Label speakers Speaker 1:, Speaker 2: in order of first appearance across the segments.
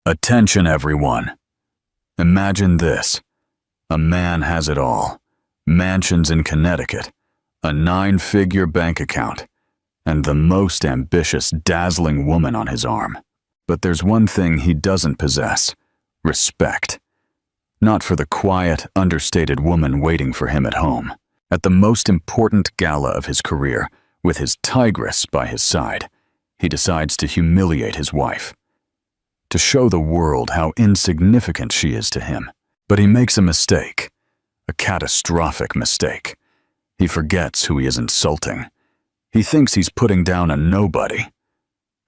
Speaker 1: Attention, everyone. Imagine this. A man has it all. Mansions in Connecticut, a 9-figure bank account, and the most ambitious, dazzling woman on his arm. But there's one thing he doesn't possess: respect. Not for the quiet, understated woman waiting for him at home. At the most important gala of his career, with his tigress by his side, he decides to humiliate his wife, to show the world how insignificant she is to him. But he makes a mistake, a catastrophic mistake. He forgets who he is insulting. He thinks he's putting down a nobody.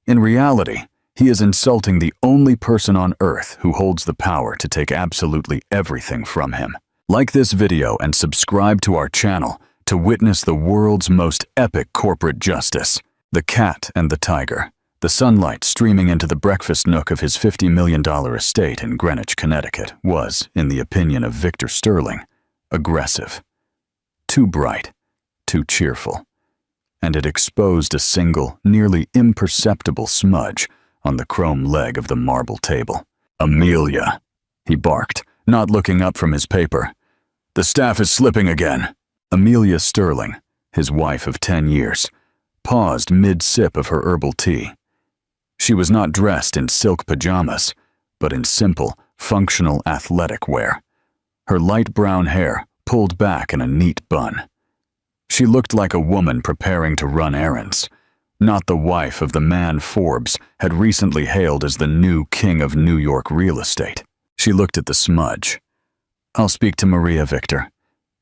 Speaker 1: In reality, he is insulting the only person on earth who holds the power to take absolutely everything from him. Like this video and subscribe to our channel to witness the world's most epic corporate justice. The Cat and the Tiger. The sunlight streaming into the breakfast nook of his $50 million estate in Greenwich, Connecticut was, in the opinion of Victor Sterling, aggressive. Too bright, too cheerful. And it exposed a single, nearly imperceptible smudge on the chrome leg of the marble table. "Amelia," he barked, not looking up from his paper. "The staff is slipping again." Amelia Sterling, his wife of 10 years, paused mid-sip of her herbal tea. She was not dressed in silk pajamas, but in simple, functional athletic wear. Her light brown hair pulled back in a neat bun. She looked like a woman preparing to run errands, not the wife of the man Forbes had recently hailed as the new king of New York real estate. She looked at the smudge. "I'll speak to Maria, Victor.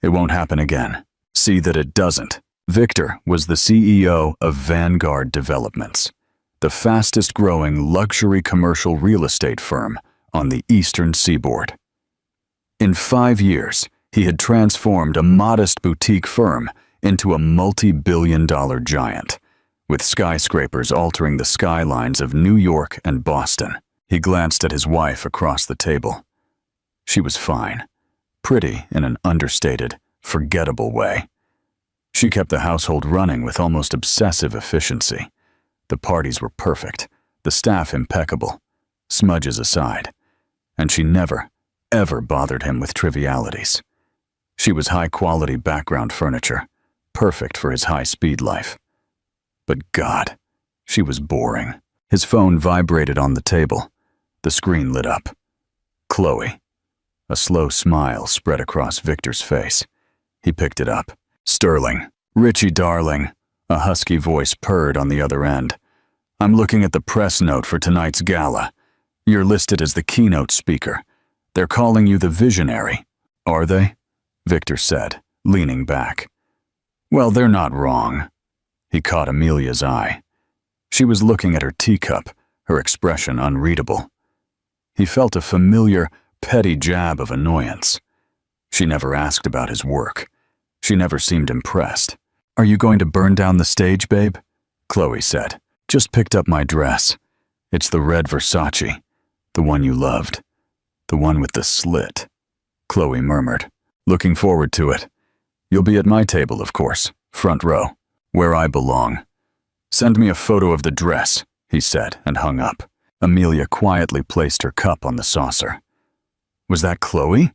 Speaker 1: It won't happen again. See that it doesn't." Victor was the CEO of Vanguard Developments, the fastest-growing luxury commercial real estate firm on the Eastern Seaboard. In 5 years, he had transformed a modest boutique firm into a multi-billion-dollar giant, with skyscrapers altering the skylines of New York and Boston. He glanced at his wife across the table. She was fine, pretty in an understated, forgettable way. She kept the household running with almost obsessive efficiency. The parties were perfect, the staff impeccable, smudges aside, and she never, ever bothered him with trivialities. She was high-quality background furniture, perfect for his high-speed life. But God, she was boring. His phone vibrated on the table. The screen lit up. Chloe. A slow smile spread across Victor's face. He picked it up. "Sterling. Richie, darling." A husky voice purred on the other end. "I'm looking at the press note for tonight's gala. You're listed as the keynote speaker. They're calling you the visionary." "Are they?" Victor said, leaning back. "Well, they're not wrong." He caught Amelia's eye. She was looking at her teacup, her expression unreadable. He felt a familiar, petty jab of annoyance. She never asked about his work. She never seemed impressed. "Are you going to burn down the stage, babe?" Chloe said. "Just picked up my dress. It's the red Versace, the one you loved. The one with the slit." Chloe murmured. "Looking forward to it. You'll be at my table, of course, front row, where I belong. Send me a photo of the dress," he said, and hung up. Amelia quietly placed her cup on the saucer. "Was that Chloe?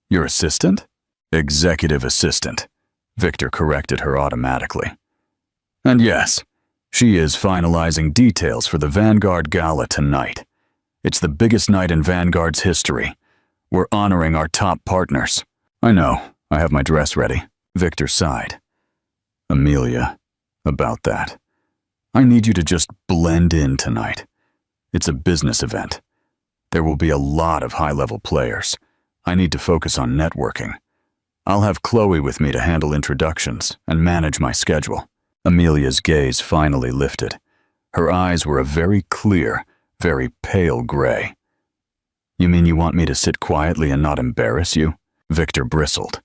Speaker 1: Your assistant?" "Executive assistant," Victor corrected her automatically. "And yes, she is finalizing details for the Vanguard Gala tonight. It's the biggest night in Vanguard's history. We're honoring our top partners." "I know. I have my dress ready." Victor sighed. "Amelia, about that. I need you to just blend in tonight. It's a business event. There will be a lot of high-level players. I need to focus on networking. I'll have Chloe with me to handle introductions and manage my schedule." Amelia's gaze finally lifted. Her eyes were a very clear, very pale gray. "You mean you want me to sit quietly and not embarrass you?" Victor bristled.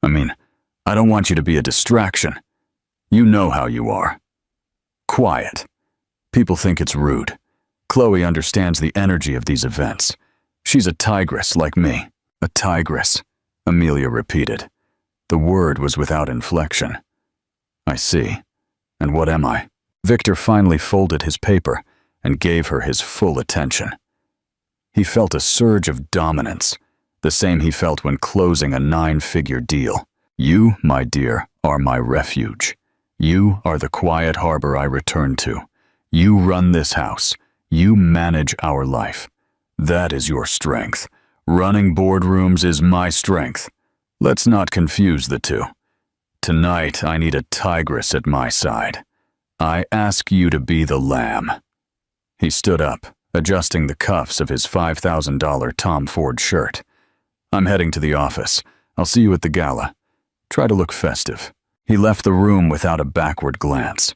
Speaker 1: "I mean, I don't want you to be a distraction. You know how you are. Quiet. People think it's rude. Chloe understands the energy of these events. She's a tigress like me." "A tigress," Amelia repeated. The word was without inflection. "I see. And what am I?" Victor finally folded his paper and gave her his full attention. He felt a surge of dominance, the same he felt when closing a 9-figure deal. You, my dear, are my refuge. You are the quiet harbor I return to. You run this house. You manage our life. That is your strength. Running boardrooms is my strength. Let's not confuse the two. Tonight, I need a tigress at my side. I ask you to be the lamb." He stood up, adjusting the cuffs of his $5,000 Tom Ford shirt. "I'm heading to the office. I'll see you at the gala. Try to look festive." He left the room without a backward glance.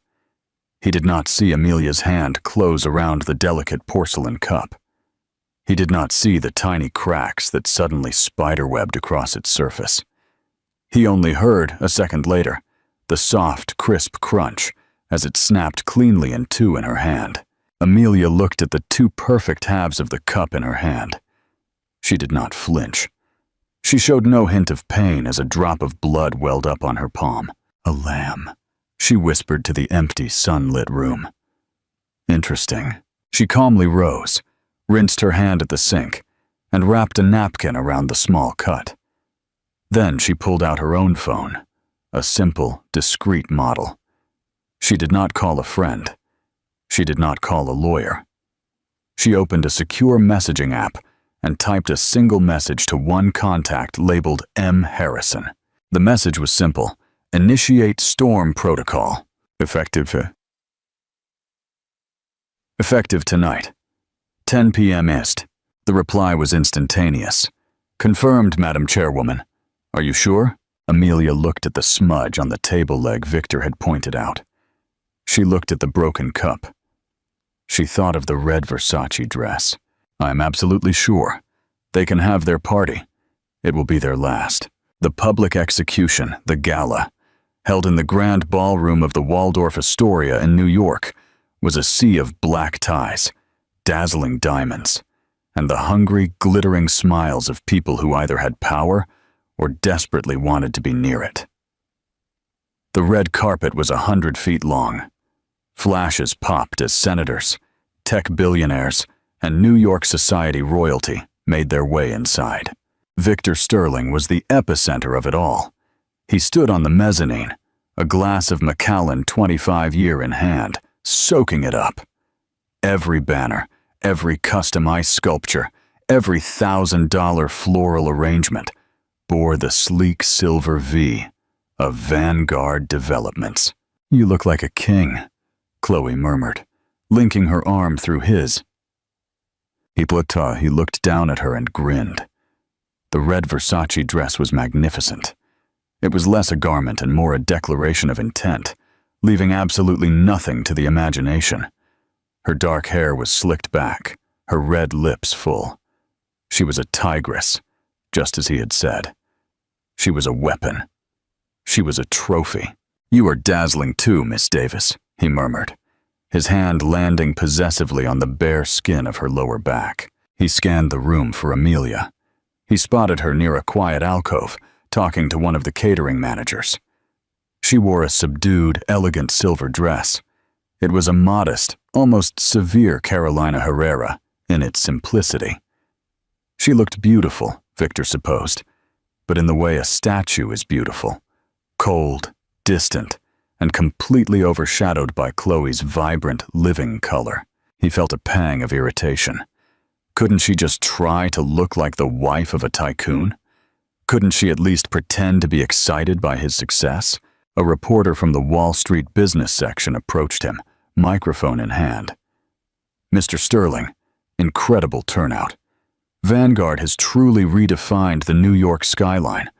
Speaker 1: He did not see Amelia's hand close around the delicate porcelain cup. He did not see the tiny cracks that suddenly spiderwebbed across its surface. He only heard, a second later, the soft, crisp crunch as it snapped cleanly in two in her hand. Amelia looked at the two perfect halves of the cup in her hand. She did not flinch. She showed no hint of pain as a drop of blood welled up on her palm. "A lamb," she whispered to the empty, sunlit room. "Interesting." She calmly rose, rinsed her hand at the sink, and wrapped a napkin around the small cut. Then she pulled out her own phone, a simple, discreet model. She did not call a friend. She did not call a lawyer. She opened a secure messaging app and typed a single message to one contact labeled M. Harrison. The message was simple: "Initiate storm protocol. Effective tonight. 10 p.m. Ist." The reply was instantaneous. "Confirmed, Madam Chairwoman. Are you sure?" Amelia looked at the smudge on the table leg Victor had pointed out. She looked at the broken cup. She thought of the red Versace dress. "I'm absolutely sure. They can have their party. It will be their last." The public execution, the gala, held in the grand ballroom of the Waldorf Astoria in New York, was a sea of black ties, dazzling diamonds, and the hungry, glittering smiles of people who either had power or desperately wanted to be near it. The red carpet was 100 feet long. Flashes popped as senators, tech billionaires, and New York society royalty made their way inside. Victor Sterling was the epicenter of it all. He stood on the mezzanine, a glass of Macallan 25-year in hand, soaking it up. Every banner, every customized sculpture, every $1,000 floral arrangement bore the sleek silver V of Vanguard Developments. "You look like a king," Chloe murmured, linking her arm through his. He looked down at her and grinned. The red Versace dress was magnificent. It was less a garment and more a declaration of intent, leaving absolutely nothing to the imagination. Her dark hair was slicked back, her red lips full. She was a tigress, just as he had said. She was a weapon. She was a trophy. "You are dazzling too, Miss Davis," he murmured, his hand landing possessively on the bare skin of her lower back. He scanned the room for Amelia. He spotted her near a quiet alcove, talking to one of the catering managers. She wore a subdued, elegant silver dress. It was a modest, almost severe Carolina Herrera in its simplicity. She looked beautiful, Victor supposed, but in the way a statue is beautiful, cold, distant, and completely overshadowed by Chloe's vibrant, living color. He felt a pang of irritation. Couldn't she just try to look like the wife of a tycoon? Couldn't she at least pretend to be excited by his success? A reporter from the Wall Street business section approached him, microphone in hand. "Mr. Sterling, incredible turnout. Vanguard has truly redefined the New York skyline.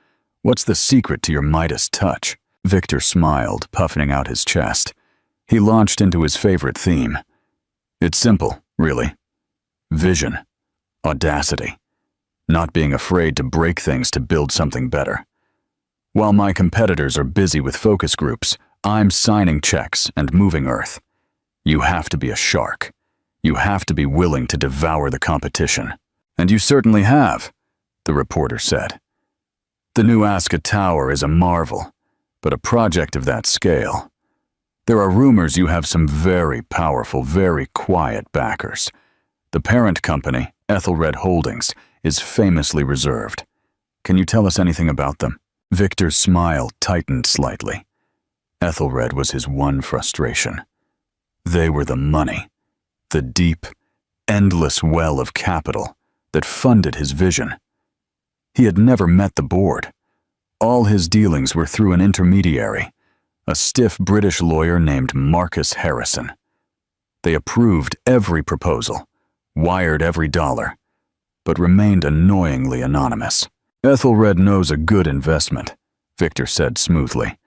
Speaker 1: What's the secret to your Midas touch?" Victor smiled, puffing out his chest. He launched into his favorite theme. "It's simple, really. Vision. Audacity. Not being afraid to break things to build something better. While my competitors are busy with focus groups, I'm signing checks and moving earth. You have to be a shark. You have to be willing to devour the competition." "And you certainly have," the reporter said. "The new Asca Tower is a marvel, but a project of that scale. There are rumors you have some very powerful, very quiet backers. The parent company, Ethelred Holdings, is famously reserved. Can you tell us anything about them?" Victor's smile tightened slightly. Ethelred was his one frustration. They were the money, the deep, endless well of capital that funded his vision. He had never met the board. All his dealings were through an intermediary, a stiff British lawyer named Marcus Harrison. They approved every proposal, wired every dollar, but remained annoyingly anonymous. "Ethelred knows a good investment," Victor said smoothly.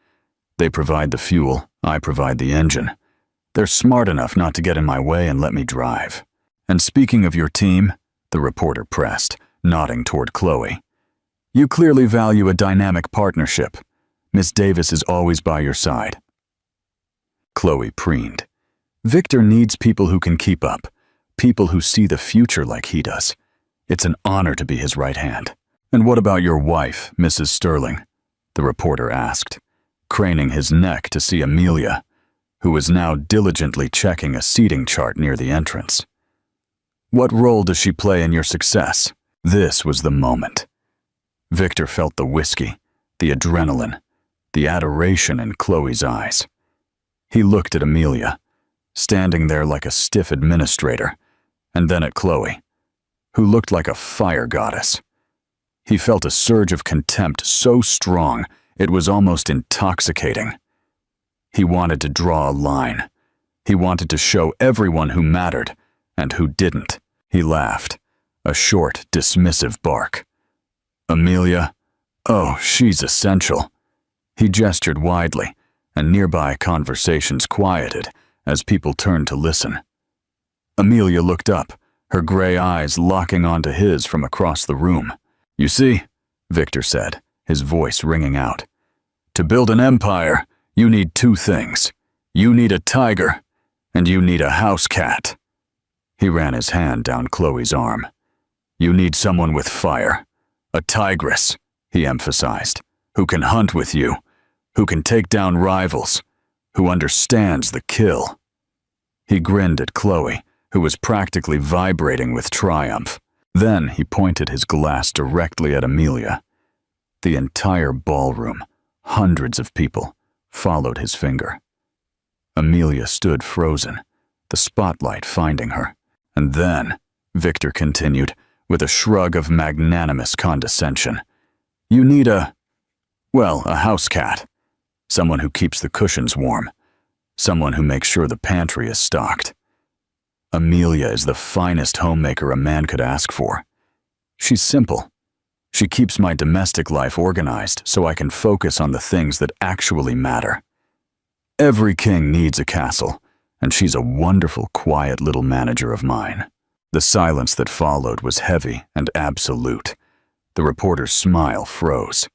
Speaker 1: "They provide the fuel, I provide the engine. They're smart enough not to get in my way and let me drive." "And speaking of your team," the reporter pressed, nodding toward Chloe, "you clearly value a dynamic partnership. Miss Davis is always by your side." Chloe preened. "Victor needs people who can keep up, people who see the future like he does. It's an honor to be his right hand." "And what about your wife, Mrs. Sterling?" the reporter asked, craning his neck to see Amelia, who was now diligently checking a seating chart near the entrance. "What role does she play in your success?" This was the moment. Victor felt the whiskey, the adrenaline, the adoration in Chloe's eyes. He looked at Amelia, standing there like a stiff administrator, and then at Chloe, who looked like a fire goddess. He felt a surge of contempt so strong it was almost intoxicating. He wanted to draw a line. He wanted to show everyone who mattered and who didn't. He laughed, a short, dismissive bark. "Amelia? Oh, she's essential." He gestured widely, and nearby conversations quieted as people turned to listen. Amelia looked up, her gray eyes locking onto his from across the room. "You see," Victor said, his voice ringing out, "to build an empire, you need two things. You need a tiger, and you need a house cat." He ran his hand down Chloe's arm. "You need someone with fire. A tigress," he emphasized, "who can hunt with you, who can take down rivals, who understands the kill." He grinned at Chloe, who was practically vibrating with triumph. Then he pointed his glass directly at Amelia. The entire ballroom, hundreds of people, followed his finger. Amelia stood frozen, the spotlight finding her. "And then," Victor continued, with a shrug of magnanimous condescension, "you need a house cat. Someone who keeps the cushions warm. Someone who makes sure the pantry is stocked. Amelia is the finest homemaker a man could ask for. She's simple. She keeps my domestic life organized so I can focus on the things that actually matter. Every king needs a castle, and she's a wonderful, quiet little manager of mine." The silence that followed was heavy and absolute. The reporter's smile froze.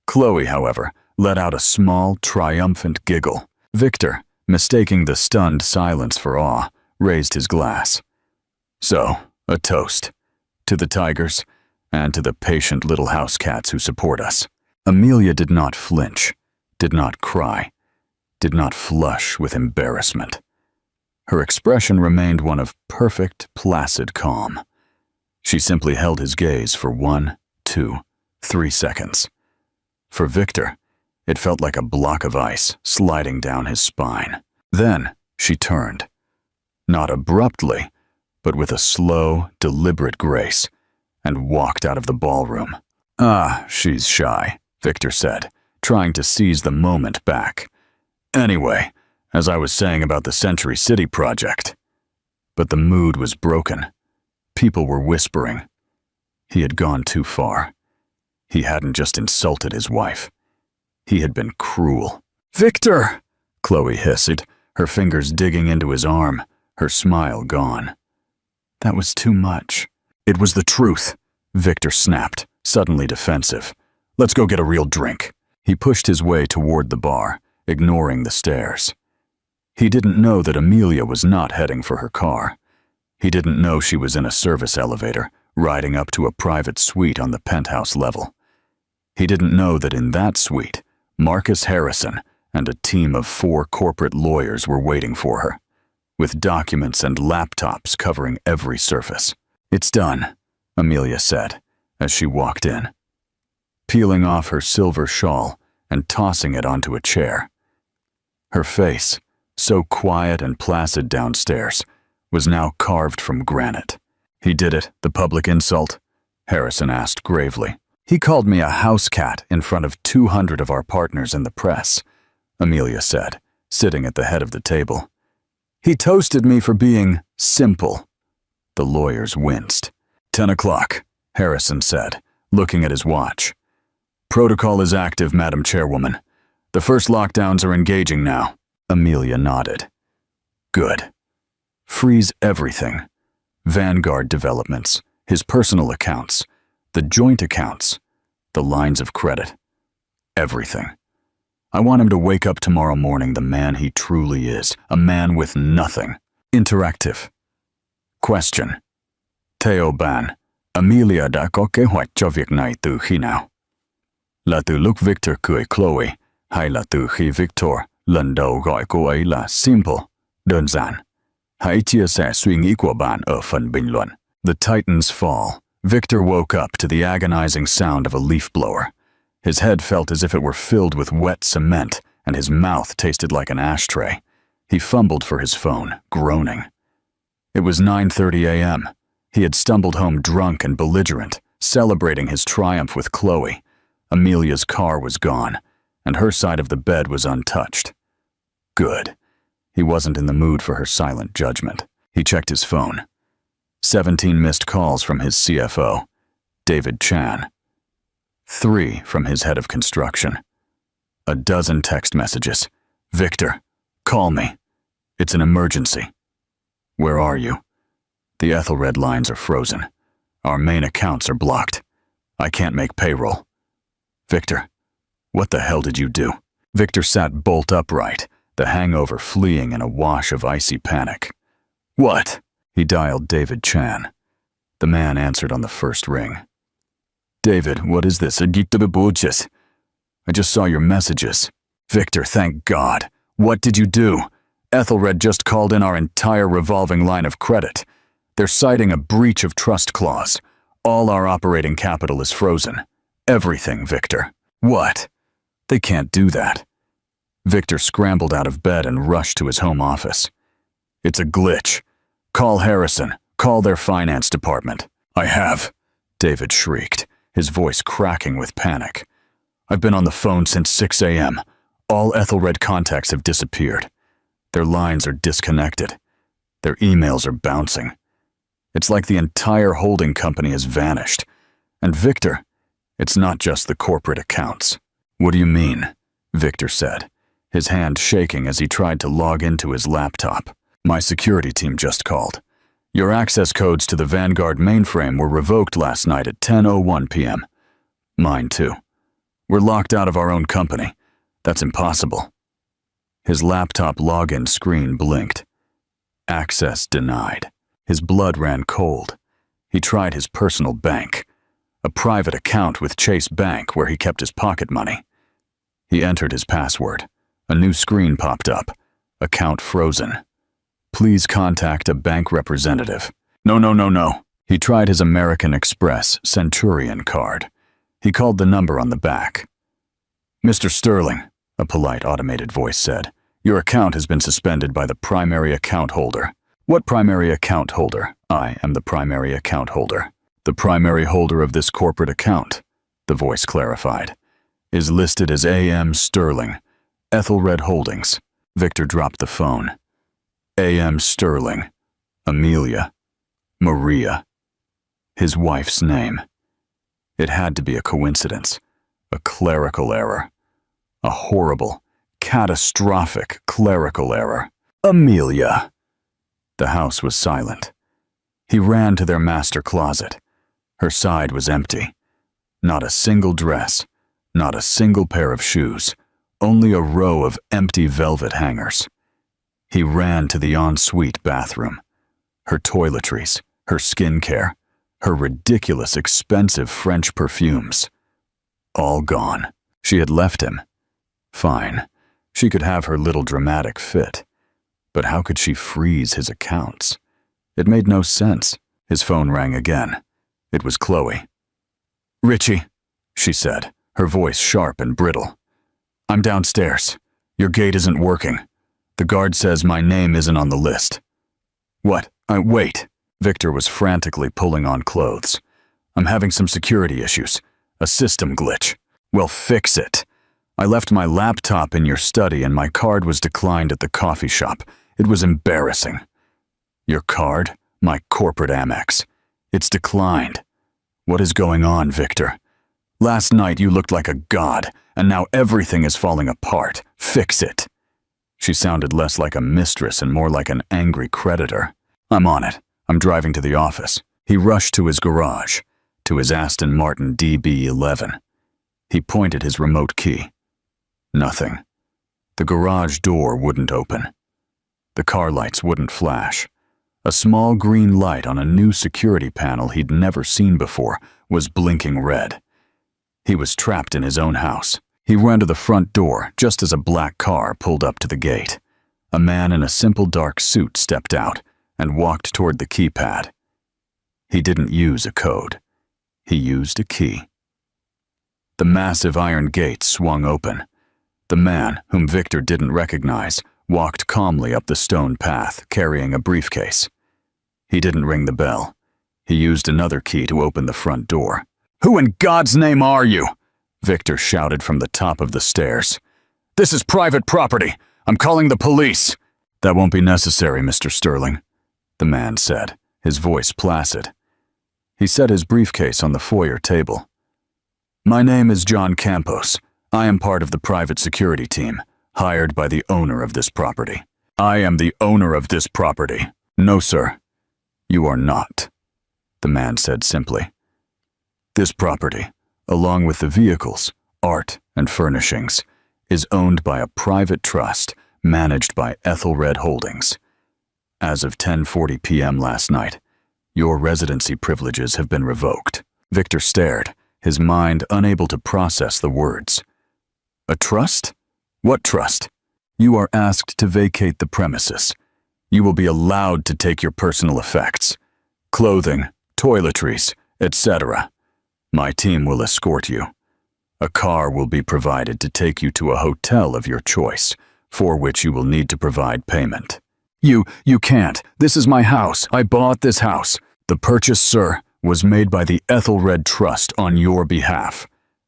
Speaker 1: Chloe, however, let out a small, triumphant giggle. Victor, mistaking the stunned silence for awe, raised his glass. "So, a toast. To the tigers, and to the patient little house cats who support us." Amelia did not flinch, did not cry, did not flush with embarrassment. Her expression remained one of perfect, placid calm. She simply held his gaze for 1, 2, 3 seconds. For Victor, it felt like a block of ice sliding down his spine. Then she turned. Not abruptly, but with a slow, deliberate grace, and walked out of the ballroom. "Ah, she's shy," Victor said, trying to seize the moment back. "Anyway, as I was saying about the Century City project." But the mood was broken. People were whispering. He had gone too far. He hadn't just insulted his wife. He had been cruel. "Victor!" Chloe hissed, her fingers digging into his arm, her smile gone. "That was too much." "It was the truth," Victor snapped, suddenly defensive. "Let's go get a real drink." He pushed his way toward the bar, ignoring the stares. He didn't know that Amelia was not heading for her car. He didn't know she was in a service elevator, riding up to a private suite on the penthouse level. He didn't know that in that suite, Marcus Harrison and a team of 4 corporate lawyers were waiting for her. with documents and laptops covering every surface. "It's done," Amelia said as she walked in, peeling off her silver shawl and tossing it onto a chair. Her face, so quiet and placid downstairs, was now carved from granite. "He did it, the public insult?" Harrison asked gravely. "He called me a house cat in front of 200 of our partners in the press," Amelia said, sitting at the head of the table. "He toasted me for being simple." The lawyers winced. 10 o'clock, Harrison said, looking at his watch. "Protocol is active, Madam Chairwoman. The first lockdowns are engaging now." Amelia nodded. "Good. Freeze everything. Vanguard developments, his personal accounts, the joint accounts, the lines of credit. Everything. I want him to wake up tomorrow morning the man he truly is, a man with nothing. Interactive. Question. Theo Ban, Amelia đã có kế hoạch cho việc này từ khi nào? Là từ lúc Victor cười Chloe, hay là từ khi Victor lần đầu gọi cô ấy là simple, đơn giản? Hãy chia sẻ suy nghĩ của bạn ở phần bình luận. The Titans fall. Victor woke up to the agonizing sound of a leaf blower. His head felt as if it were filled with wet cement, and his mouth tasted like an ashtray. He fumbled for his phone, groaning. It was 9:30 a.m. He had stumbled home drunk and belligerent, celebrating his triumph with Chloe. Amelia's car was gone, and her side of the bed was untouched. Good. He wasn't in the mood for her silent judgment. He checked his phone. 17 missed calls from his CFO, David Chan. 3 from his head of construction. A dozen text messages. "Victor, call me. It's an emergency." "Where are you?" "The Ethelred lines are frozen. Our main accounts are blocked. I can't make payroll." "Victor, what the hell did you do?" Victor sat bolt upright, the hangover fleeing in a wash of icy panic. "What?" He dialed David Chan. The man answered on the first ring. "David, what is this? I just saw your messages." "Victor, thank God. What did you do?" "Ethelred just called in our entire revolving line of credit. They're citing a breach of trust clause. All our operating capital is frozen. Everything, Victor." "What? They can't do that." Victor scrambled out of bed and rushed to his home office. "It's a glitch. Call Harrison. Call their finance department." "I have," David shrieked, his voice cracking with panic. "I've been on the phone since 6 a.m. All Ethelred contacts have disappeared. Their lines are disconnected. Their emails are bouncing. It's like the entire holding company has vanished. And Victor, it's not just the corporate accounts." "What do you mean?" Victor said, his hand shaking as he tried to log into his laptop. "My security team just called. Your access codes to the Vanguard mainframe were revoked last night at 10:01 p.m. Mine too. We're locked out of our own company. That's impossible." His laptop login screen blinked. Access denied. His blood ran cold. He tried his personal bank, a private account with Chase Bank where he kept his pocket money. He entered his password. A new screen popped up. Account frozen. "Please contact a bank representative." No. He tried his American Express Centurion card. He called the number on the back. "Mr. Sterling," a polite automated voice said, "your account has been suspended by the primary account holder." "What primary account holder?" "I am the primary account holder. The primary holder of this corporate account," the voice clarified, "is listed as A.M. Sterling, Ethelred Holdings." Victor dropped the phone. A.M. Sterling, Amelia, Maria. His wife's name. It had to be a coincidence, a clerical error. A horrible, catastrophic clerical error. "Amelia!" The house was silent. He ran to their master closet. Her side was empty. Not a single dress, not a single pair of shoes, only a row of empty velvet hangers. He ran to the ensuite bathroom. Her toiletries, her skincare, her ridiculous expensive French perfumes. All gone. She had left him. Fine. She could have her little dramatic fit. But how could she freeze his accounts? It made no sense. His phone rang again. It was Chloe. "Richie," she said, her voice sharp and brittle. "I'm downstairs. Your gate isn't working. The guard says my name isn't on the list." "What? Wait." Victor was frantically pulling on clothes. "I'm having some security issues. A system glitch." "Well, fix it. I left my laptop in your study and my card was declined at the coffee shop. It was embarrassing." "Your card? My corporate Amex. It's declined. What is going on, Victor? Last night you looked like a god, and now everything is falling apart. Fix it." She sounded less like a mistress and more like an angry creditor. "I'm on it. I'm driving to the office." He rushed to his garage, to his Aston Martin DB11. He pointed his remote key. Nothing. The garage door wouldn't open. The car lights wouldn't flash. A small green light on a new security panel he'd never seen before was blinking red. He was trapped in his own house. He ran to the front door just as a black car pulled up to the gate. A man in a simple dark suit stepped out and walked toward the keypad. He didn't use a code. He used a key. The massive iron gate swung open. The man, whom Victor didn't recognize, walked calmly up the stone path, carrying a briefcase. He didn't ring the bell. He used another key to open the front door. "Who in God's name are you?" Victor shouted from the top of the stairs. "This is private property. I'm calling the police." "That won't be necessary, Mr. Sterling," the man said, his voice placid. He set his briefcase on the foyer table. "My name is John Campos. I am part of the private security team, hired by the owner of this property." "I am the owner of this property." "No, sir. You are not," the man said simply. "This property, along with the vehicles, art, and furnishings, is owned by a private trust managed by Ethelred Holdings. As of 10:40 p.m. last night, your residency privileges have been revoked." Victor stared, his mind unable to process the words. "A trust? What trust?" "You are asked to vacate the premises. You will be allowed to take your personal effects, clothing, toiletries, etc. My team will escort you. A car will be provided to take you to a hotel of your choice, for which you will need to provide payment." You can't. This is my house. I bought this house." "The purchase, sir, was made by the Ethelred Trust on your behalf,"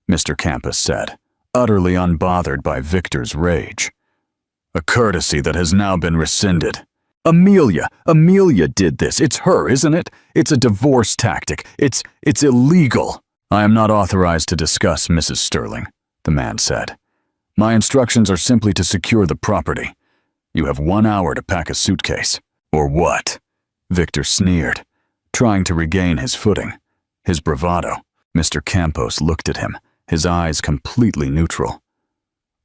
Speaker 1: Mr. Campos said, utterly unbothered by Victor's rage. "A courtesy that has now been rescinded." Amelia did this. It's her, isn't it? It's a divorce tactic. It's illegal." "I am not authorized to discuss Mrs. Sterling," the man said. "My instructions are simply to secure the property. You have 1 hour to pack a suitcase." "Or what?" Victor sneered, trying to regain his footing, his bravado. Mr. Campos looked at him, his eyes completely neutral.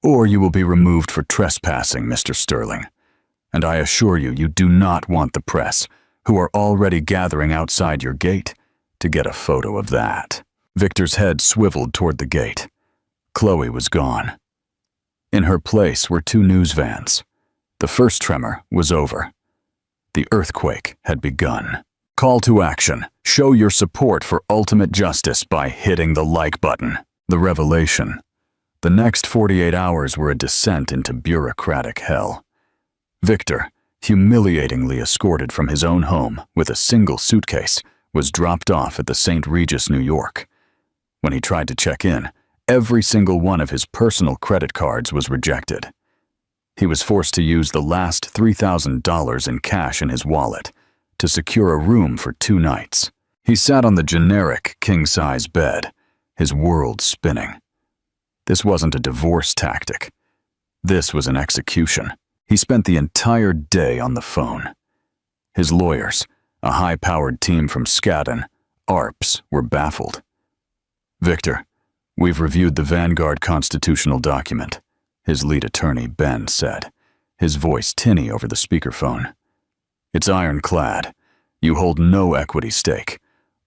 Speaker 1: "Or you will be removed for trespassing, Mr. Sterling. And I assure you, you do not want the press, who are already gathering outside your gate, to get a photo of that." Victor's head swiveled toward the gate. Chloe was gone. In her place were 2 news vans. The first tremor was over. The earthquake had begun. Call to action. Show your support for ultimate justice by hitting the like button. The revelation. The next 48 hours were a descent into bureaucratic hell. Victor, humiliatingly escorted from his own home with a single suitcase, was dropped off at the St. Regis, New York. When he tried to check in, every single one of his personal credit cards was rejected. He was forced to use the last $3,000 in cash in his wallet to secure a room for 2 nights. He sat on the generic king-size bed, his world spinning. This wasn't a divorce tactic. This was an execution. He spent the entire day on the phone. His lawyers, a high-powered team from Skadden, ARPS, were baffled. "Victor, we've reviewed the Vanguard constitutional document," his lead attorney, Ben, said, his voice tinny over the speakerphone. "It's ironclad. You hold no equity stake.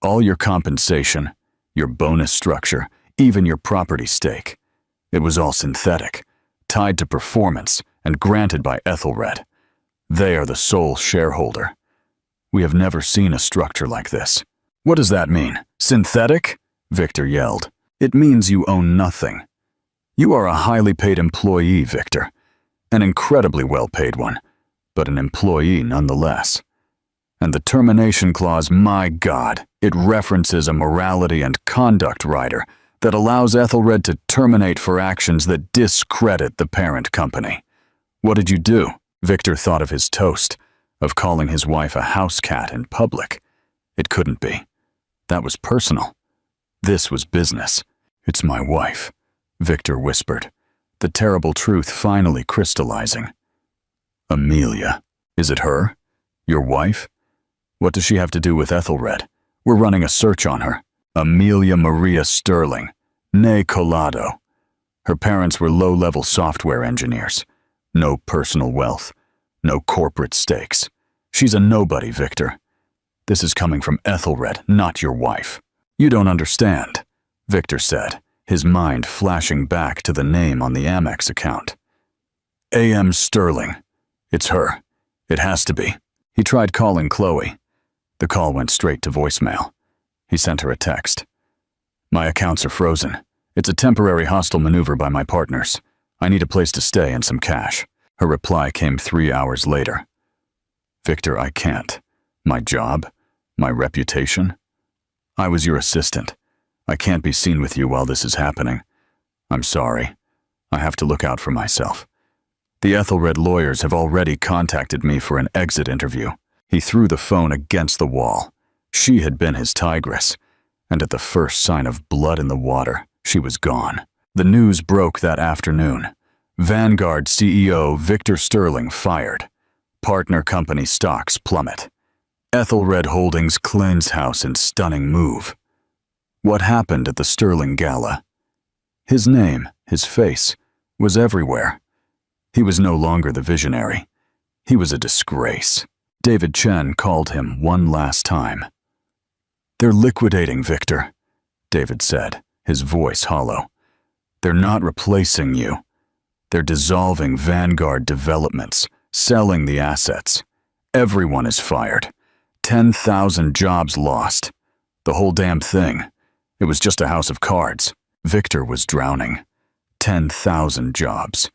Speaker 1: All your compensation, your bonus structure, even your property stake. It was all synthetic, tied to performance, and granted by Ethelred. They are the sole shareholder. We have never seen a structure like this. What does that mean? Synthetic? Victor yelled. It means you own nothing. You are a highly paid employee, Victor. An incredibly well-paid one, but an employee nonetheless. And the termination clause, my God, it references a morality and conduct rider that allows Ethelred to terminate for actions that discredit the parent company. What did you do? Victor thought of his toast, of calling his wife a house cat in public. It couldn't be. That was personal. This was business. It's my wife, Victor whispered, the terrible truth finally crystallizing. Amelia. Is it her? Your wife? What does she have to do with Ethelred? We're running a search on her. Amelia Maria Sterling, née Collado. Her parents were low-level software engineers. No personal wealth. No corporate stakes. She's a nobody, Victor. This is coming from Ethelred, not your wife. You don't understand, Victor said, his mind flashing back to the name on the Amex account. A.M. Sterling. It's her. It has to be. He tried calling Chloe. The call went straight to voicemail. He sent her a text. My accounts are frozen. It's a temporary hostile maneuver by my partners. I need a place to stay and some cash. Her reply came 3 hours later. Victor, I can't. My job? My reputation? I was your assistant. I can't be seen with you while this is happening. I'm sorry. I have to look out for myself. The Ethelred lawyers have already contacted me for an exit interview. He threw the phone against the wall. She had been his tigress, and at the first sign of blood in the water, she was gone. The news broke that afternoon. Vanguard CEO Victor Sterling fired. Partner company stocks plummet. Ethelred Holdings cleanse house in stunning move. What happened at the Sterling Gala? His name, his face, was everywhere. He was no longer the visionary. He was a disgrace. David Chen called him one last time. They're liquidating, Victor, David said, his voice hollow. They're not replacing you. They're dissolving Vanguard Developments, selling the assets. Everyone is fired. 10,000 jobs lost. The whole damn thing. It was just a house of cards. Victor was drowning. 10,000 jobs.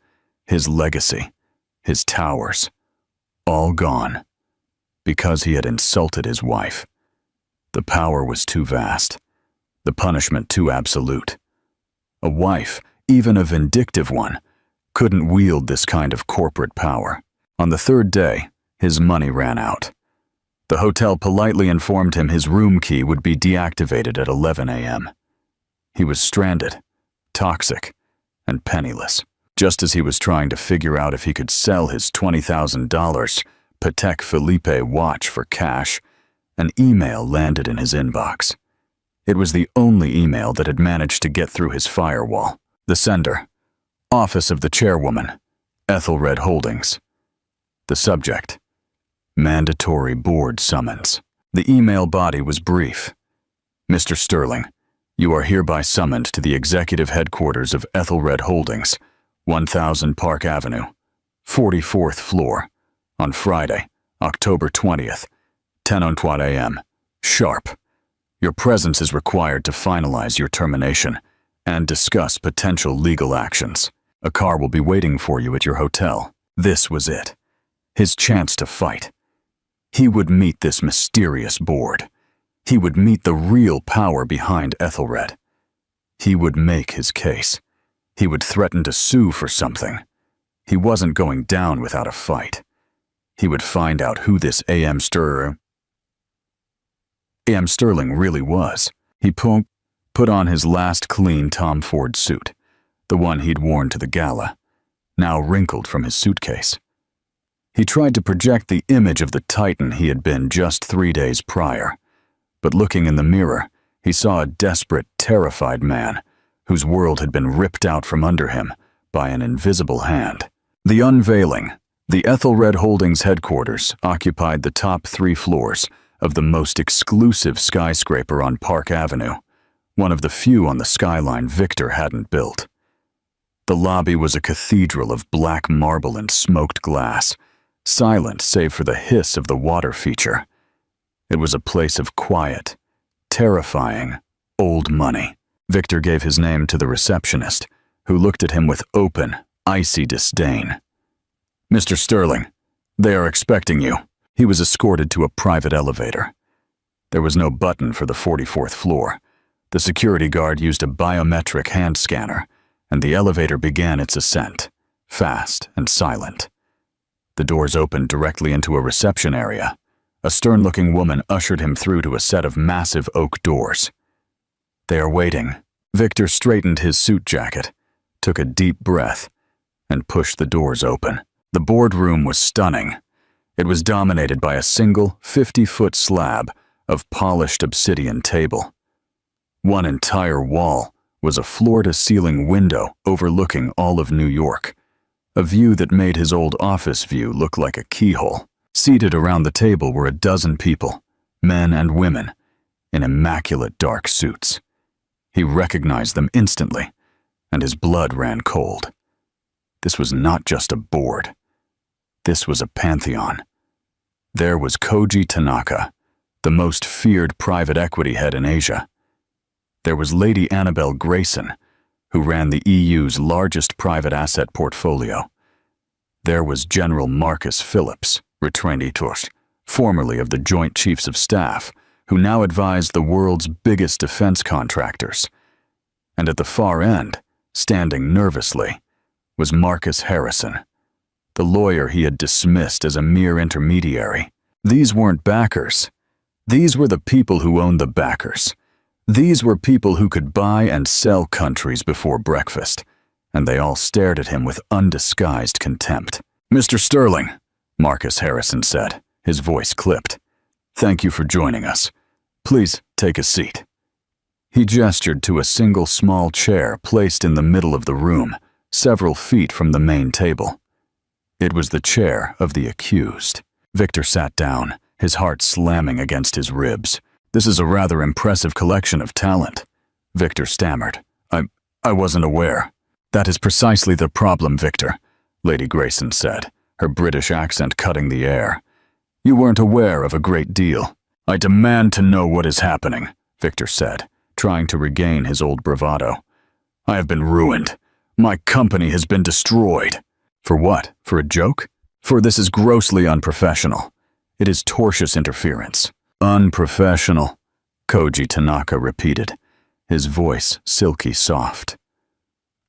Speaker 1: His legacy. His towers. All gone. Because he had insulted his wife. The power was too vast. The punishment too absolute. A wife, even a vindictive one, couldn't wield this kind of corporate power. On the third day, his money ran out. The hotel politely informed him his room key would be deactivated at 11 a.m. He was stranded, toxic, and penniless. Just as he was trying to figure out if he could sell his $20,000 Patek Philippe watch for cash, an email landed in his inbox. It was the only email that had managed to get through his firewall. The sender, Office of the Chairwoman, Ethelred Holdings. The subject, Mandatory Board Summons. The email body was brief. Mr. Sterling, you are hereby summoned to the executive headquarters of Ethelred Holdings, 1000 Park Avenue, 44th floor, on Friday, October 20th, 10:20 a.m., sharp. Your presence is required to finalize your termination and discuss potential legal actions. A car will be waiting for you at your hotel. This was it. His chance to fight. He would meet this mysterious board. He would meet the real power behind Ethelred. He would make his case. He would threaten to sue for something. He wasn't going down without a fight. He would find out who this A.M. Sterling really was. He put on his last clean Tom Ford suit, the one he'd worn to the gala, now wrinkled from his suitcase. He tried to project the image of the titan he had been just 3 days prior, but looking in the mirror, he saw a desperate, terrified man whose world had been ripped out from under him by an invisible hand. The unveiling. The Ethelred Holdings headquarters occupied the top 3 floors of the most exclusive skyscraper on Park Avenue, one of the few on the skyline Victor hadn't built. The lobby was a cathedral of black marble and smoked glass, silent save for the hiss of the water feature. It was a place of quiet, terrifying, old money. Victor gave his name to the receptionist, who looked at him with open, icy disdain. "Mr. Sterling, they are expecting you." He was escorted to a private elevator. There was no button for the 44th floor. The security guard used a biometric hand scanner, and the elevator began its ascent, fast and silent. The doors opened directly into a reception area. A stern-looking woman ushered him through to a set of massive oak doors. "They are waiting." Victor straightened his suit jacket, took a deep breath, and pushed the doors open. The boardroom was stunning. It was dominated by a single 50-foot slab of polished obsidian table. One entire wall was a floor-to-ceiling window overlooking all of New York, a view that made his old office view look like a keyhole. Seated around the table were a dozen people, men and women, in immaculate dark suits. He recognized them instantly, and his blood ran cold. This was not just a board. This was a pantheon. There was Koji Tanaka, the most feared private equity head in Asia. There was Lady Annabelle Grayson, who ran the EU's largest private asset portfolio. There was General Marcus Phillips, Retrainitus, formerly of the Joint Chiefs of Staff, who now advised the world's biggest defense contractors. And at the far end, standing nervously, was Marcus Harrison, the lawyer he had dismissed as a mere intermediary. These weren't backers. These were the people who owned the backers. These were people who could buy and sell countries before breakfast, and they all stared at him with undisguised contempt. "Mr. Sterling," Marcus Harrison said, his voice clipped. "Thank you for joining us. Please take a seat." He gestured to a single small chair placed in the middle of the room, several feet from the main table. It was the chair of the accused. Victor sat down, his heart slamming against his ribs. "This is a rather impressive collection of talent," Victor stammered. I wasn't aware." "That is precisely the problem, Victor," Lady Grayson said, her British accent cutting the air. "You weren't aware of a great deal." "I demand to know what is happening," Victor said, trying to regain his old bravado. "I have been ruined. My company has been destroyed." "For what? For a joke?" "For this is grossly unprofessional. It is tortious interference." "Unprofessional," Koji Tanaka repeated, his voice silky soft.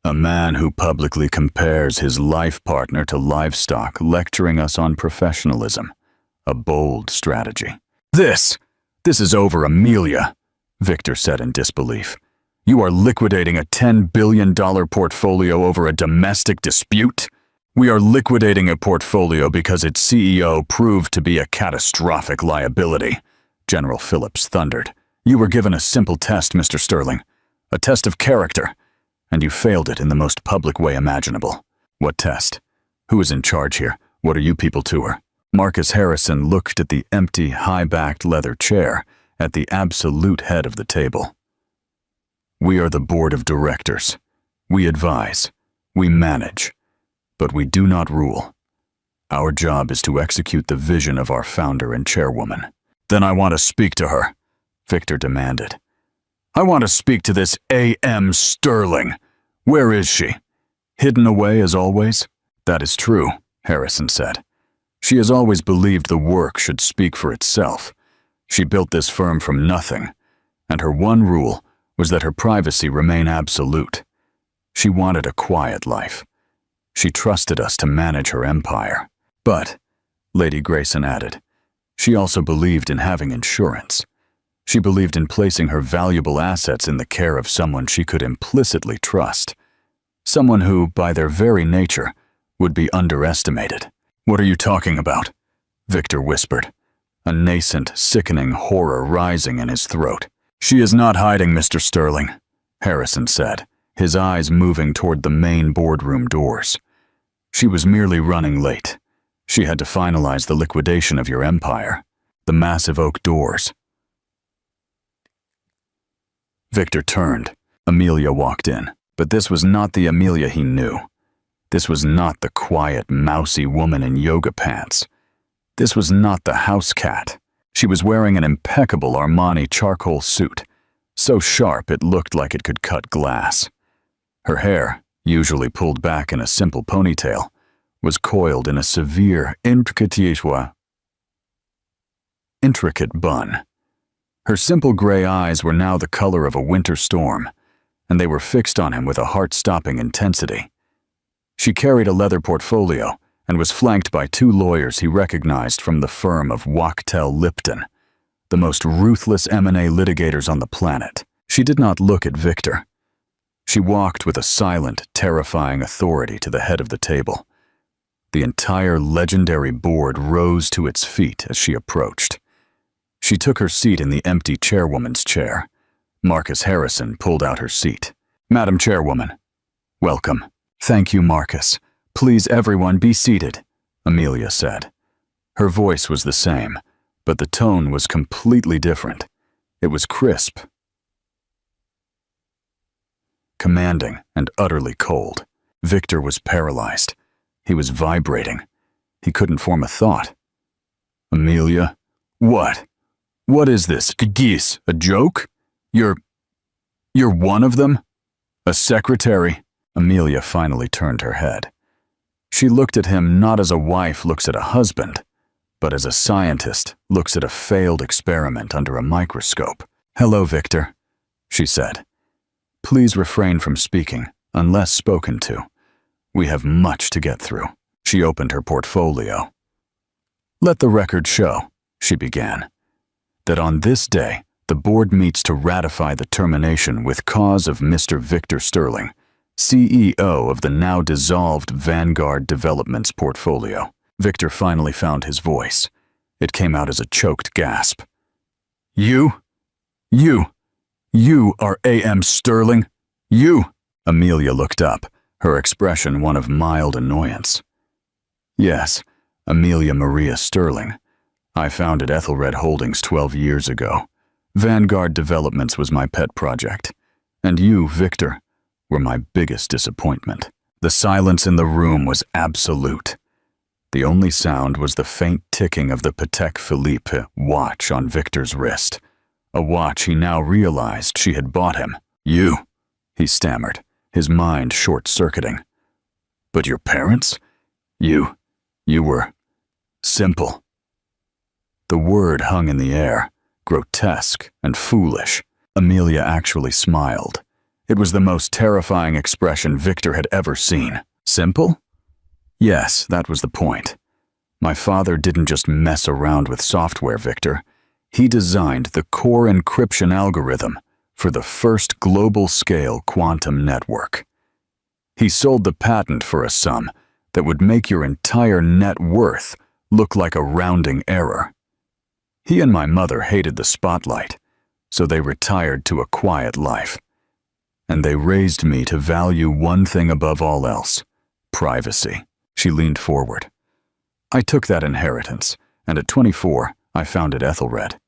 Speaker 1: "A man who publicly compares his life partner to livestock, lecturing us on professionalism. A bold strategy." This is over, Amelia," Victor said in disbelief. "You are liquidating a $10 billion portfolio over a domestic dispute?" "We are liquidating a portfolio because its CEO proved to be a catastrophic liability," General Phillips thundered. "You were given a simple test, Mr. Sterling, a test of character, and you failed it in the most public way imaginable." "What test? Who is in charge here? What are you people to her?" Marcus Harrison looked at the empty, high-backed leather chair at the absolute head of the table. "We are the board of directors. We advise. We manage. But we do not rule. Our job is to execute the vision of our founder and chairwoman." "Then I want to speak to her," Victor demanded. "I want to speak to this A.M. Sterling. Where is she? Hidden away as always?" "That is true," Harrison said. "She has always believed the work should speak for itself. She built this firm from nothing, and her one rule was that her privacy remain absolute. She wanted a quiet life. She trusted us to manage her empire. But," Lady Grayson added, "she also believed in having insurance. She believed in placing her valuable assets in the care of someone she could implicitly trust. Someone who, by their very nature, would be underestimated." "What are you talking about?" Victor whispered, a nascent, sickening horror rising in his throat. "She is not hiding, Mr. Sterling," Harrison said, his eyes moving toward the main boardroom doors. "She was merely running late. She had to finalize the liquidation of your empire. The massive oak doors." Victor turned. Amelia walked in, but this was not the Amelia he knew. This was not the quiet, mousy woman in yoga pants. This was not the house cat. She was wearing an impeccable Armani charcoal suit, so sharp it looked like it could cut glass. Her hair, usually pulled back in a simple ponytail, was coiled in a severe, intricate bun. Her simple gray eyes were now the color of a winter storm, and they were fixed on him with a heart-stopping intensity. She carried a leather portfolio and was flanked by 2 lawyers he recognized from the firm of Wachtell Lipton, the most ruthless M&A litigators on the planet. She did not look at Victor. She walked with a silent, terrifying authority to the head of the table. The entire legendary board rose to its feet as she approached. She took her seat in the empty chairwoman's chair. Marcus Harrison pulled out her seat. "Madam Chairwoman, welcome." "Thank you, Marcus. Please, everyone, be seated," Amelia said. Her voice was the same, but the tone was completely different. It was crisp, commanding, and utterly cold. Victor was paralyzed. He was vibrating. He couldn't form a thought. "Amelia, what? What is this? Geese, a joke? You're one of them? A secretary?" Amelia finally turned her head. She looked at him not as a wife looks at a husband, but as a scientist looks at a failed experiment under a microscope. "Hello, Victor," she said. "Please refrain from speaking, unless spoken to. We have much to get through." She opened her portfolio. "Let the record show," she began, "that on this day, the board meets to ratify the termination with cause of Mr. Victor Sterling, CEO of the now dissolved Vanguard Developments portfolio." Victor finally found his voice. It came out as a choked gasp. You are A.M. Sterling? You?" Amelia looked up, her expression one of mild annoyance. "Yes, Amelia Maria Sterling. I founded Ethelred Holdings 12 years ago. Vanguard Developments was my pet project. And you, Victor, were my biggest disappointment." The silence in the room was absolute. The only sound was the faint ticking of the Patek Philippe watch on Victor's wrist, a watch he now realized she had bought him. "You," he stammered, his mind short-circuiting. "But your parents? You were simple." The word hung in the air, grotesque and foolish. Amelia actually smiled. It was the most terrifying expression Victor had ever seen. Simple? Yes, that was the point. My father didn't just mess around with software, Victor. He designed the core encryption algorithm for the first global-scale quantum network. He sold the patent for a sum that would make your entire net worth look like a rounding error. He and my mother hated the spotlight, so they retired to a quiet life. And they raised me to value one thing above all else: privacy. She leaned forward. I took that inheritance, and at 24, I founded Ethelred.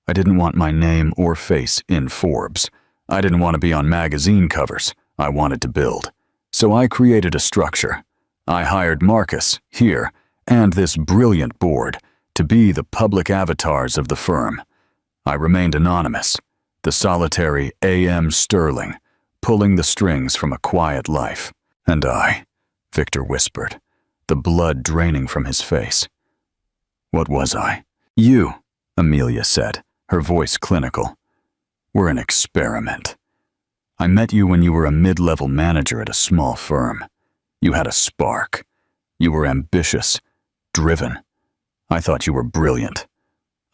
Speaker 1: I didn't want my name or face in Forbes. I didn't want to be on magazine covers. I wanted to build. So I created a structure. I hired Marcus, here, and this brilliant board to be the public avatars of the firm. I remained anonymous, the solitary A.M. Sterling, pulling the strings from a quiet life. "And I," Victor whispered, the blood draining from his face. "What was I?" "You," Amelia said, her voice clinical, "were an experiment. I met you when you were a mid-level manager at a small firm. You had a spark. You were ambitious, driven. I thought you were brilliant.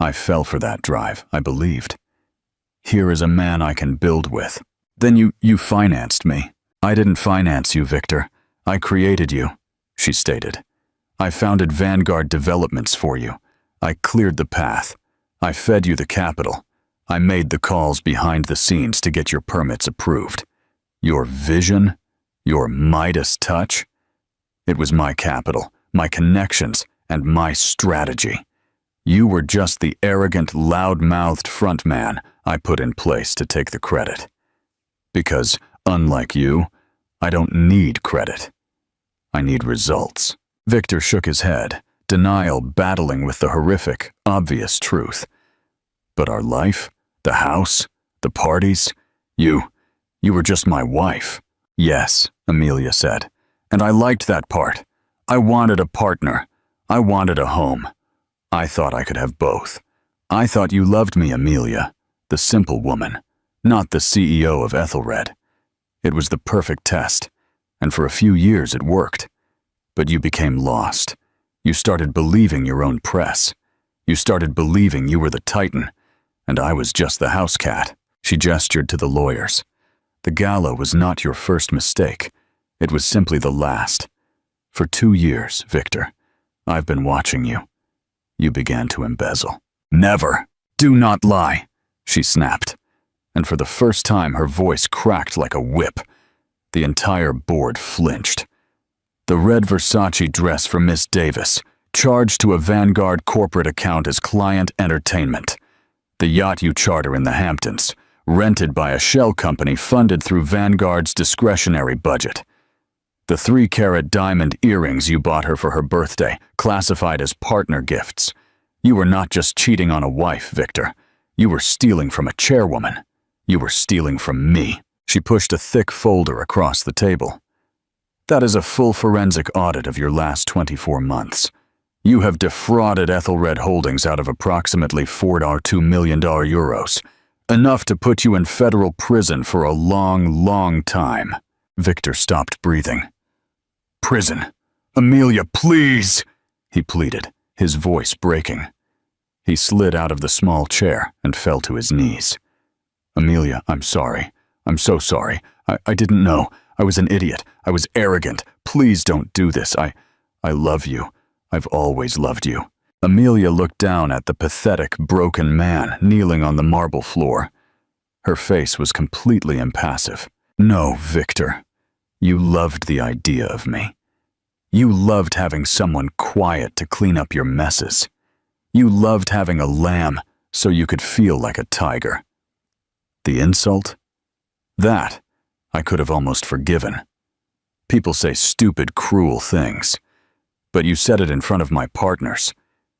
Speaker 1: I fell for that drive, I believed. Here is a man I can build with. Then you financed me." "I didn't finance you, Victor. I created you," she stated. "I founded Vanguard Developments for you. I cleared the path. I fed you the capital. I made the calls behind the scenes to get your permits approved. Your vision, your Midas touch, it was my capital, my connections, and my strategy. You were just the arrogant, loud-mouthed front man I put in place to take the credit. Because, unlike you, I don't need credit. I need results. Victor shook his head, denial battling with the horrific, obvious truth. But our life, the house, the parties, you were just my wife. Yes, Amelia said, and I liked that part. I wanted a partner. I wanted a home. I thought I could have both. I thought you loved me, Amelia, the simple woman, not the CEO of Ethelred. It was the perfect test, and for a few years it worked. But you became lost. You started believing your own press. You started believing you were the titan, and I was just the house cat. She gestured to the lawyers. The gala was not your first mistake. It was simply the last. For 2 years, Victor, I've been watching you. You began to embezzle. Never. Do not lie, she snapped. And for the first time, her voice cracked like a whip. The entire board flinched. The red Versace dress for Miss Davis, charged to a Vanguard corporate account as client entertainment. The yacht you charter in the Hamptons, rented by a shell company funded through Vanguard's discretionary budget. The 3-carat diamond earrings you bought her for her birthday, classified as partner gifts. You were not just cheating on a wife, Victor. You were stealing from a chairwoman. You were stealing from me. She pushed a thick folder across the table. That is a full forensic audit of your last 24 months. You have defrauded Ethelred Holdings out of approximately €4.2 million, enough to put you in federal prison for a long, long time. Victor stopped breathing. Prison. Amelia, please, he pleaded, his voice breaking. He slid out of the small chair and fell to his knees. Amelia, I'm sorry. I'm so sorry. I didn't know. I was an idiot. I was arrogant. Please don't do this. I love you. I've always loved you. Amelia looked down at the pathetic, broken man kneeling on the marble floor. Her face was completely impassive. No, Victor. You loved the idea of me. You loved having someone quiet to clean up your messes. You loved having a lamb so you could feel like a tiger. The insult? That I could have almost forgiven. People say stupid, cruel things. But you said it in front of my partners.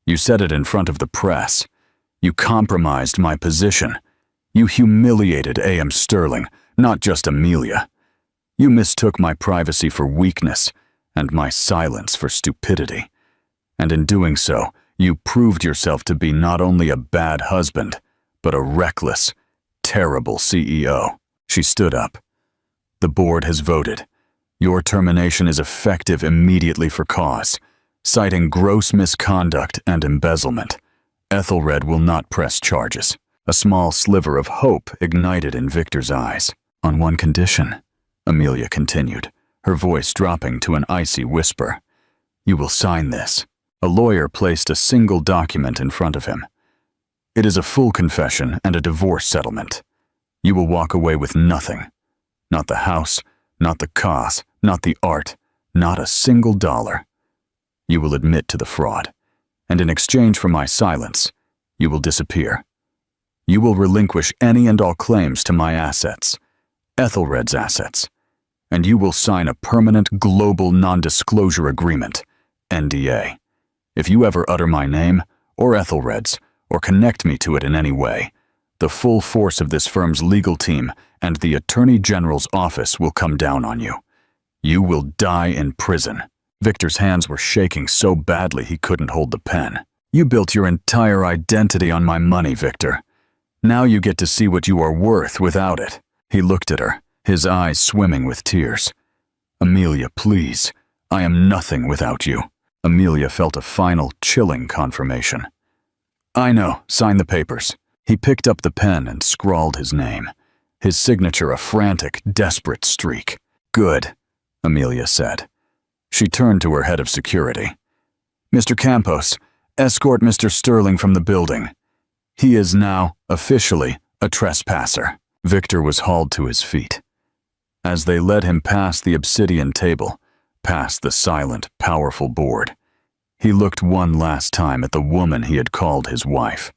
Speaker 1: You said it in front of the press. You compromised my position. You humiliated A.M. Sterling, not just Amelia. You mistook my privacy for weakness and my silence for stupidity. And in doing so, you proved yourself to be not only a bad husband, but a reckless, terrible CEO. She stood up. The board has voted. Your termination is effective immediately for cause, citing gross misconduct and embezzlement. Ethelred will not press charges. A small sliver of hope ignited in Victor's eyes. On one condition, Amelia continued, her voice dropping to an icy whisper. You will sign this. A lawyer placed a single document in front of him. It is a full confession and a divorce settlement. You will walk away with nothing. Not the house, not the cause, not the art, not a single dollar. You will admit to the fraud, and in exchange for my silence, you will disappear. You will relinquish any and all claims to my assets, Ethelred's assets, and you will sign a permanent global non-disclosure agreement, NDA. If you ever utter my name, or Ethelred's, or connect me to it in any way, the full force of this firm's legal team and the Attorney General's office will come down on you. You will die in prison. Victor's hands were shaking so badly he couldn't hold the pen. You built your entire identity on my money, Victor. Now you get to see what you are worth without it. He looked at her, his eyes swimming with tears. Amelia, please. I am nothing without you. Amelia felt a final, chilling confirmation. I know. Sign the papers. He picked up the pen and scrawled his name, his signature a frantic, desperate streak. Good, Amelia said. She turned to her head of security. Mr. Campos, escort Mr. Sterling from the building. He is now, officially, a trespasser. Victor was hauled to his feet. As they led him past the obsidian table, past the silent, powerful board, he looked one last time at the woman he had called his wife.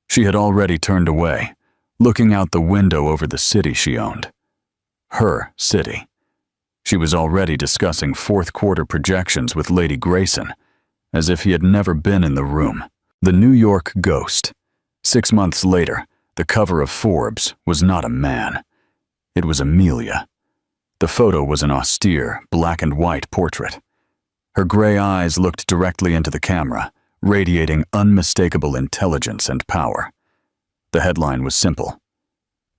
Speaker 1: She had already turned away, looking out the window over the city she owned. Her city. She was already discussing fourth-quarter projections with Lady Grayson, as if he had never been in the room. The New York Ghost. 6 months later, the cover of Forbes was not a man. It was Amelia. The photo was an austere, black-and-white portrait. Her gray eyes looked directly into the camera, radiating unmistakable intelligence and power. The headline was simple.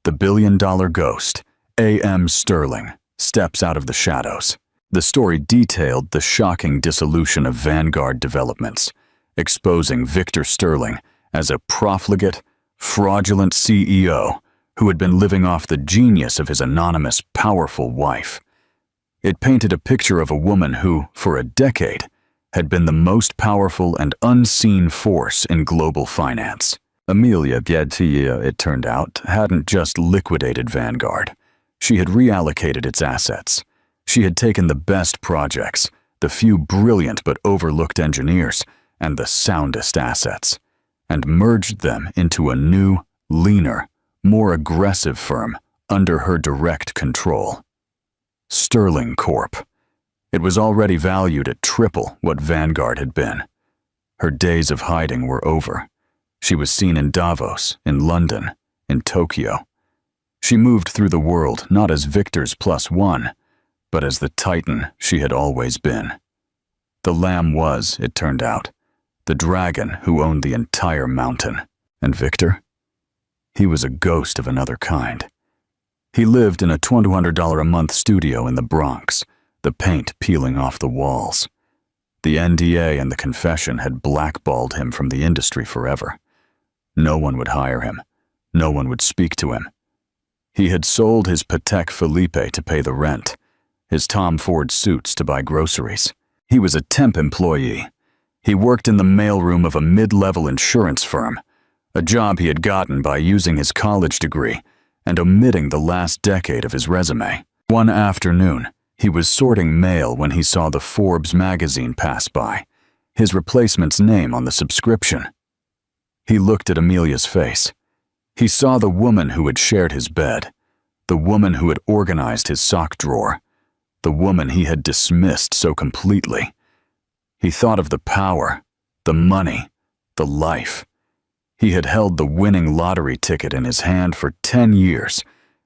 Speaker 1: The billion-dollar ghost, A.M. Sterling, steps out of the shadows. The story detailed the shocking dissolution of Vanguard Developments, exposing Victor Sterling as a profligate, fraudulent CEO who had been living off the genius of his anonymous, powerful wife. It painted a picture of a woman who, for a decade, had been the most powerful and unseen force in global finance. Amelia Biedtia, it turned out, hadn't just liquidated Vanguard. She had reallocated its assets. She had taken the best projects, the few brilliant but overlooked engineers, and the soundest assets, and merged them into a new, leaner, more aggressive firm under her direct control. Sterling Corp. It was already valued at triple what Vanguard had been. Her days of hiding were over. She was seen in Davos, in London, in Tokyo. She moved through the world not as Victor's +1, but as the titan she had always been. The Lamb was, it turned out, the dragon who owned the entire mountain. And Victor? He was a ghost of another kind. He lived in a $200 a month studio in the Bronx, the paint peeling off the walls. The NDA and the confession had blackballed him from the industry forever. No one would hire him. No one would speak to him. He had sold his Patek Philippe to pay the rent, his Tom Ford suits to buy groceries. He was a temp employee. He worked in the mailroom of a mid-level insurance firm, a job he had gotten by using his college degree and omitting the last decade of his resume. One afternoon, he was sorting mail when he saw the Forbes magazine pass by, his replacement's name on the subscription. He looked at Amelia's face. He saw the woman who had shared his bed, the woman who had organized his sock drawer, the woman he had dismissed so completely. He thought of the power, the money, the life. He had held the winning lottery ticket in his hand for 10 years,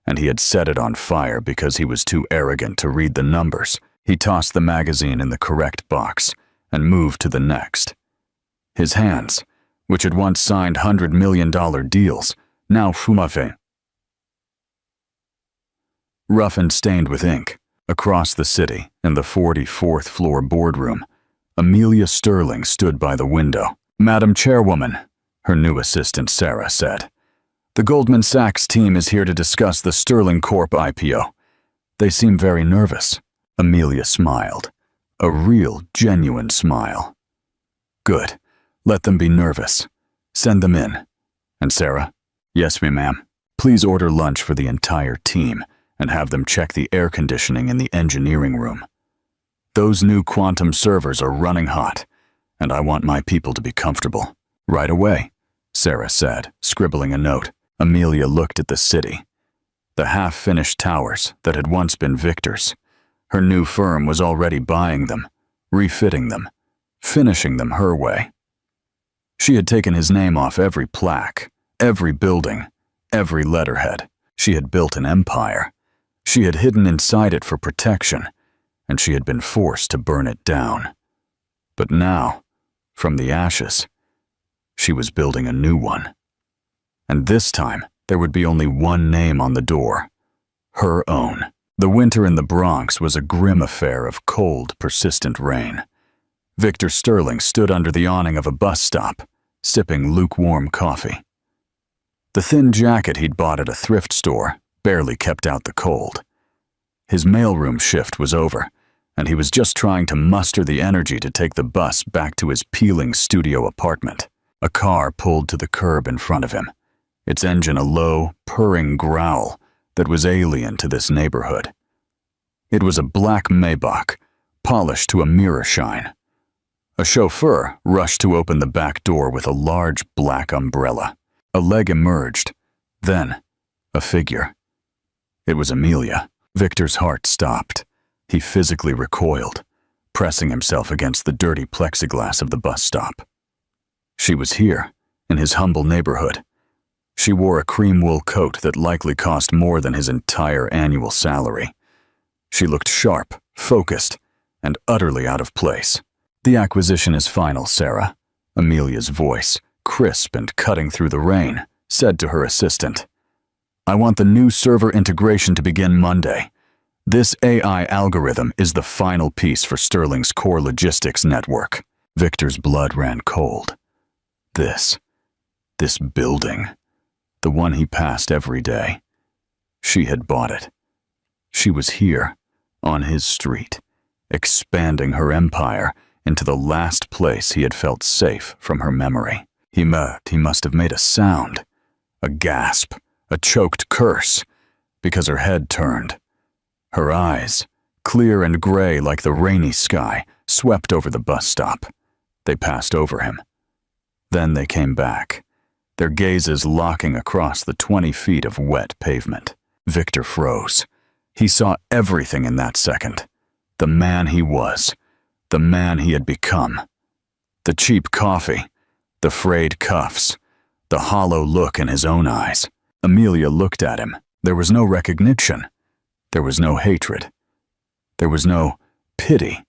Speaker 1: and he had set it on fire because he was too arrogant to read the numbers. He tossed the magazine in the correct box and moved to the next. His hands, which had once signed $100 million deals, now fumafe. Rough and stained with ink, across the city, in the 44th floor boardroom, Amelia Sterling stood by the window. "Madam Chairwoman," her new assistant Sarah said, "the Goldman Sachs team is here to discuss the Sterling Corp IPO. They seem very nervous." Amelia smiled, a real, genuine smile. "Good. Let them be nervous. Send them in." "And Sarah?" "Yes, ma'am. Please order lunch for the entire team and have them check the air conditioning in the engineering room. Those new quantum servers are running hot, and I want my people to be comfortable." "Right away," Sarah said, scribbling a note. Amelia looked at the city, the half-finished towers that had once been Victor's. Her new firm was already buying them, refitting them, finishing them her way. She had taken his name off every plaque, every building, every letterhead. She had built an empire. She had hidden inside it for protection, and she had been forced to burn it down. But now, from the ashes, she was building a new one. And this time, there would be only one name on the door, her own. The winter in the Bronx was a grim affair of cold, persistent rain. Victor Sterling stood under the awning of a bus stop, sipping lukewarm coffee. The thin jacket he'd bought at a thrift store barely kept out the cold. His mailroom shift was over, and he was just trying to muster the energy to take the bus back to his peeling studio apartment. A car pulled to the curb in front of him, its engine a low, purring growl that was alien to this neighborhood. It was a black Maybach, polished to a mirror shine. A chauffeur rushed to open the back door with a large black umbrella. A leg emerged, then a figure. It was Amelia. Victor's heart stopped. He physically recoiled, pressing himself against the dirty plexiglass of the bus stop. She was here, in his humble neighborhood. She wore a cream wool coat that likely cost more than his entire annual salary. She looked sharp, focused, and utterly out of place. "The acquisition is final, Sarah," Amelia's voice, crisp and cutting through the rain, said to her assistant. "I want the new server integration to begin Monday. This AI algorithm is the final piece for Sterling's core logistics network." Victor's blood ran cold. This building, the one he passed every day. She had bought it. She was here, on his street, expanding her empire into the last place he had felt safe from her memory. He must have made a sound, a gasp, a choked curse, because her head turned. Her eyes, clear and gray like the rainy sky, swept over the bus stop. They passed over him. Then they came back, their gazes locking across the 20 feet of wet pavement. Victor froze. He saw everything in that second. The man he was, the man he had become. The cheap coffee, the frayed cuffs, the hollow look in his own eyes. Amelia looked at him. There was no recognition. There was no hatred. There was no pity.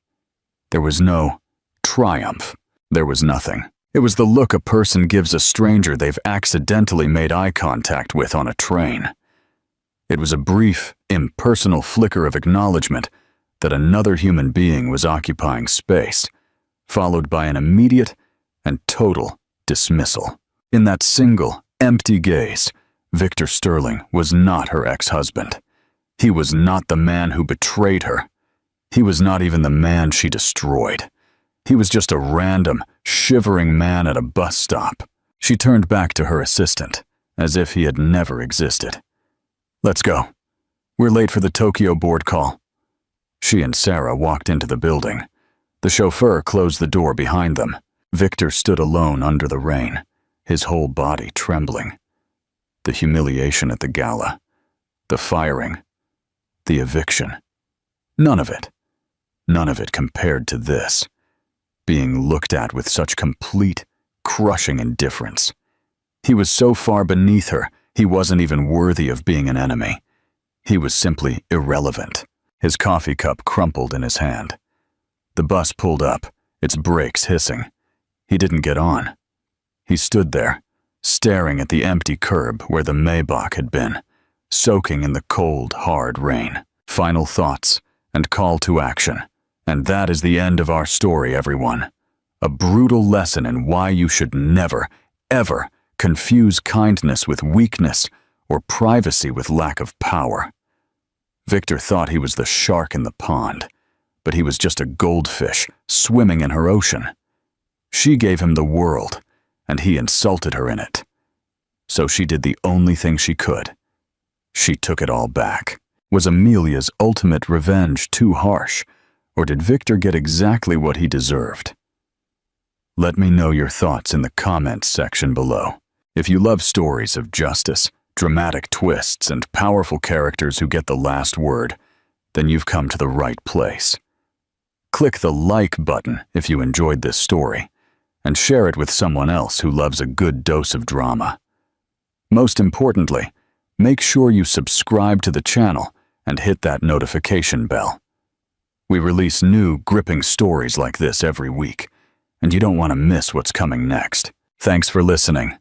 Speaker 1: There was no triumph. There was nothing. It was the look a person gives a stranger they've accidentally made eye contact with on a train. It was a brief, impersonal flicker of acknowledgement that another human being was occupying space, followed by an immediate and total dismissal. In that single, empty gaze, Victor Sterling was not her ex-husband. He was not the man who betrayed her. He was not even the man she destroyed. He was just a random, shivering man at a bus stop. She turned back to her assistant, as if he had never existed. "Let's go. We're late for the Tokyo board call." She and Sarah walked into the building. The chauffeur closed the door behind them. Victor stood alone under the rain, his whole body trembling. The humiliation at the gala, the firing, the eviction. None of it compared to this. Being looked at with such complete, crushing indifference. He was so far beneath her, he wasn't even worthy of being an enemy. He was simply irrelevant. His coffee cup crumpled in his hand. The bus pulled up, its brakes hissing. He didn't get on. He stood there, staring at the empty curb where the Maybach had been, soaking in the cold, hard rain. Final thoughts and call to action. And that is the end of our story, everyone. A brutal lesson in why you should never, ever confuse kindness with weakness or privacy with lack of power. Victor thought he was the shark in the pond, but he was just a goldfish swimming in her ocean. She gave him the world, and he insulted her in it. So she did the only thing she could. She took it all back. Was Amelia's ultimate revenge too harsh, or did Victor get exactly what he deserved? Let me know your thoughts in the comments section below. If you love stories of justice, dramatic twists, and powerful characters who get the last word, then you've come to the right place. Click the like button if you enjoyed this story, and share it with someone else who loves a good dose of drama. Most importantly, make sure you subscribe to the channel and hit that notification bell. We release new, gripping stories like this every week, and you don't want to miss what's coming next. Thanks for listening.